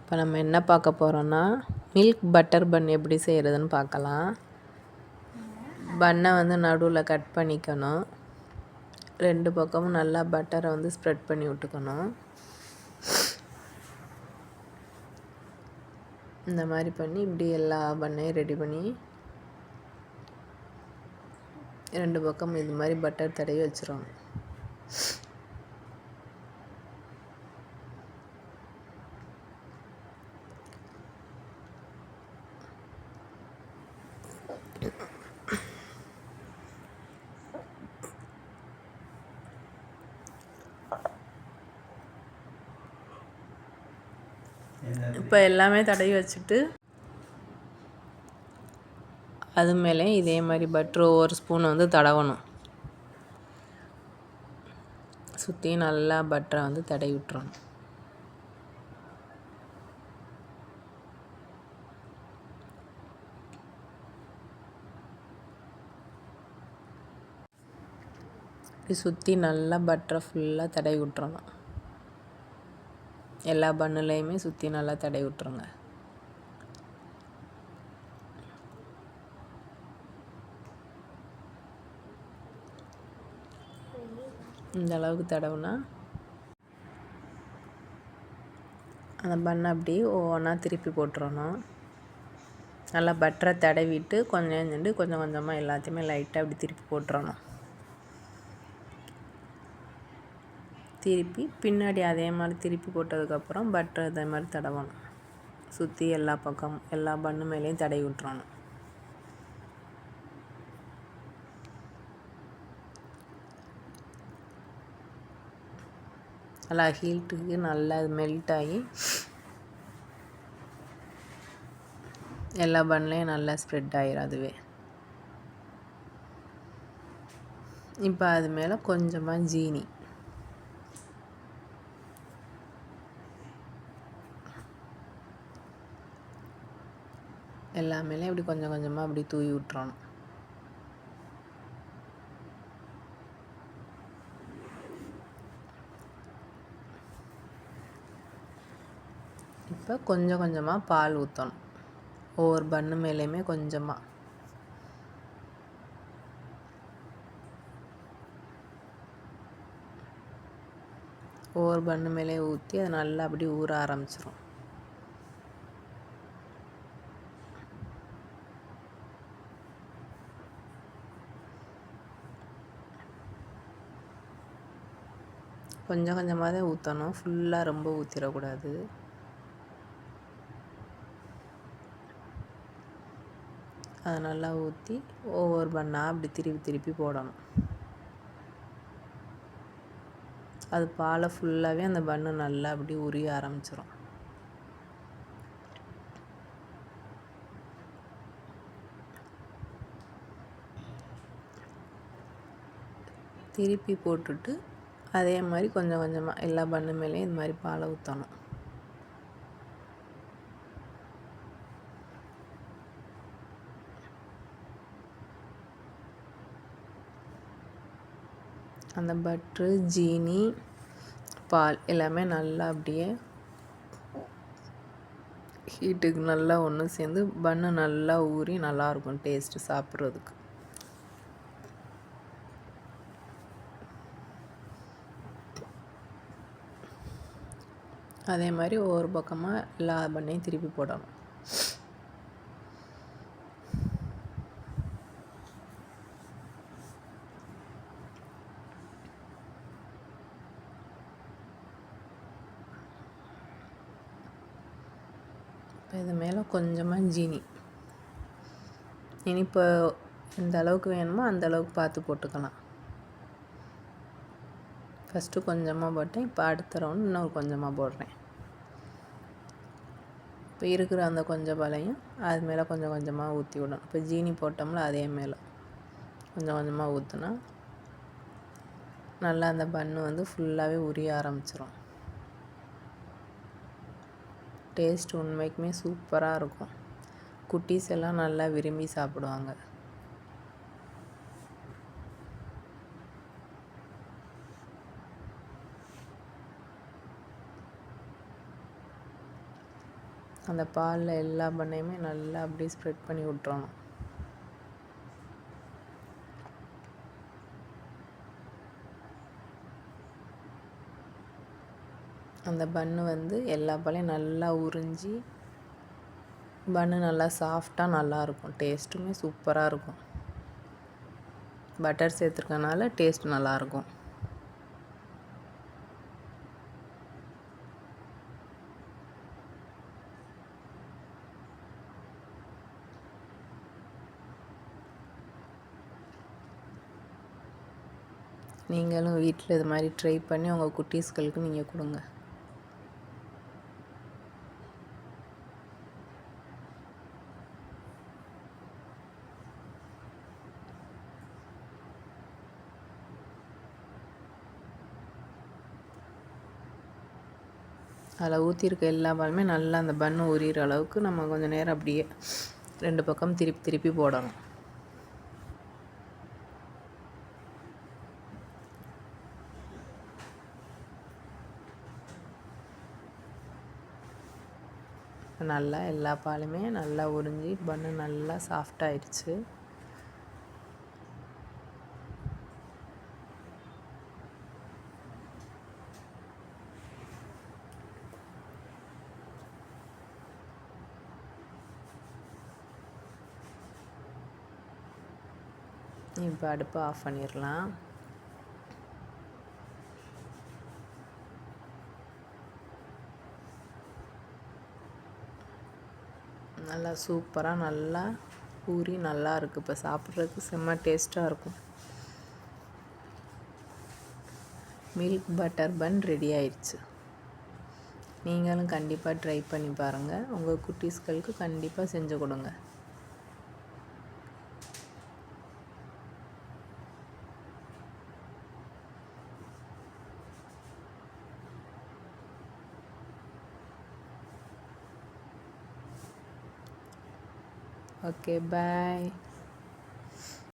இப்போ நம்ம என்ன பார்க்க போகிறோன்னா மில்க் பட்டர் பன் எப்படி செய்கிறதுன்னு பார்க்கலாம். பன்னை வந்து நடுவில் கட் பண்ணிக்கணும். 2 பக்கமும் நல்லா பட்டரை வந்து ஸ்ப்ரெட் பண்ணி விட்டுக்கணும். இந்த மாதிரி பண்ணி இப்படி எல்லா பன்னையும் ரெடி பண்ணி 2 பக்கம் இது மாதிரி பட்டர் தடவி வச்சிடணும். இப்போ எல்லாமே தடவி வச்சுட்டு அது மேலே இதே மாதிரி பட்டர் ஒவ்வொரு ஸ்பூன் வந்து தடவணும். சுற்றி நல்லா பட்டரை வந்து தடவி விட்டுறணும். இப்படி சுற்றி நல்லா பட்டரை ஃபுல்லாக தடவி விட்டுறணும். எல்லா பன்னுலேயுமே சுற்றி நல்லா தடவி விட்டுருங்க. இந்த அளவுக்கு தடவுனா அந்த பன்னை அப்படி ஒவ்வொன்றா திருப்பி போட்டுறணும். நல்லா பட்டரை தடவிட்டு கொஞ்சம் கொஞ்சமாக எல்லாத்தையுமே லைட்டாக அப்படி திருப்பி போட்டுறணும். திருப்பி பின்னாடி அதே மாதிரி திருப்பி போட்டதுக்கப்புறம் பட்டர் அதே மாதிரி தடவணும். சுற்றி எல்லா பக்கம் எல்லா பன்னு மேலேயும் தடவி விட்டுறணும். நல்லா ஹீட்டுக்கு நல்லா மெல்ட் ஆகி எல்லா பன்லேயும் நல்லா ஸ்ப்ரெட் ஆகிடும் அதுவே. இப்போ அது மேலே கொஞ்சமாக ஜீனி எல்லா மேலேயும் இப்படி கொஞ்சம் கொஞ்சமாக அப்படி தூவி விட்டுறணும். இப்போ கொஞ்சம் கொஞ்சமாக பால் ஊற்றணும். ஒவ்வொரு பன்னு மேலேயுமே கொஞ்சமாக. ஒவ்வொரு பன்னு மேலே ஊற்றி அது நல்லா அப்படி ஊற ஆரம்பிச்சிடும். கொஞ்சம் கொஞ்சமாக தான் ஊற்றணும். ஃபுல்லாக ரொம்ப ஊற்றிடக்கூடாது. அதை நல்லா ஊற்றி ஒவ்வொரு பண்ணால் அப்படி திருப்பி போடணும். அது பாலை ஃபுல்லாகவே அந்த பன்னு நல்லா அப்படி உரிய ஆரம்பிச்சிடும். திருப்பி போட்டுட்டு அதே மாதிரி கொஞ்சம் கொஞ்சமாக எல்லா பன்னு மேலேயும் இந்த மாதிரி பாலை ஊற்றணும். அந்த பட்ரு ஜீனி பால் எல்லாமே நல்லா அப்படியே ஹீட்டுக்கு நல்லா ஒன்று சேர்ந்து பன்னு நல்லா ஊறி நல்லாயிருக்கும் டேஸ்ட்டு சாப்பிட்றதுக்கு. அதே மாதிரி ஒவ்வொரு பக்கமாக எல்லா பன்னையும் திருப்பி போடணும். இப்போ இது மேலே கொஞ்சமாக ஜீனி இனிப்பு எந்த அளவுக்கு வேணுமோ அந்த அளவுக்கு பார்த்து போட்டுக்கலாம். ஃபஸ்ட்டு கொஞ்சமாக போட்டேன். இப்போ அடுத்த ரவுண்ட் இன்னொரு கொஞ்சமாக போடுறேன். இப்போ இருக்கிற அந்த கொஞ்சம் பாலையும் அது மேலே கொஞ்சம் கொஞ்சமாக ஊற்றி விடணும். இப்போ ஜீனி போட்டோம்ல அதே மேலே கொஞ்சம் கொஞ்சமாக ஊற்றினா நல்லா அந்த பன்னு வந்து ஃபுல்லாகவே உரிய ஆரம்பிச்சிடும். டேஸ்ட் உண்மைக்குமே சூப்பராக இருக்கும். குட்டீஸ் எல்லாம் நல்லா விரும்பி சாப்பிடுவாங்க. அந்த பாலில் எல்லா பண்ணையுமே நல்லா அப்படியே ஸ்ப்ரெட் பண்ணி விட்றணும். அந்த பன்னு வந்து எல்லா பாலையும் நல்லா உறிஞ்சி பன்னு நல்லா சாஃப்டாக நல்லாயிருக்கும். டேஸ்ட்டுமே சூப்பராக இருக்கும். பட்டர் சேர்த்துருக்கனால டேஸ்ட் நல்லாயிருக்கும். நீங்களும் வீட்டில் இது மாதிரி ட்ரை பண்ணி உங்கள் குட்டீஸ்களுக்கு நீங்கள் கொடுங்க. அதில் ஊற்றிருக்க எல்லா பாலுமே நல்லா அந்த பன்னு உரிகிற அளவுக்கு நம்ம கொஞ்சம் நேரம் அப்படியே 2 பக்கம் திருப்பி திருப்பி போடணும். நல்லா எல்லா பாலுமே நல்லா உறிஞ்சி பன்னு நல்லா சாஃப்டாகிடுச்சு. இப்போ அடுப்பை ஆஃப் பண்ணிடலாம். நல்லா சூப்பராக நல்லா ஊறி நல்லா இருக்குது. இப்போ சாப்பிட்றதுக்கு செம்ம டேஸ்ட்டாக இருக்கும். மில்க் பட்டர் பன் ரெடி ஆயிடுச்சு. நீங்களும் கண்டிப்பாக ட்ரை பண்ணி பாருங்கள். உங்கள் குட்டீஸ்களுக்கு கண்டிப்பாக செஞ்சு கொடுங்க. ஓகே, பாய்.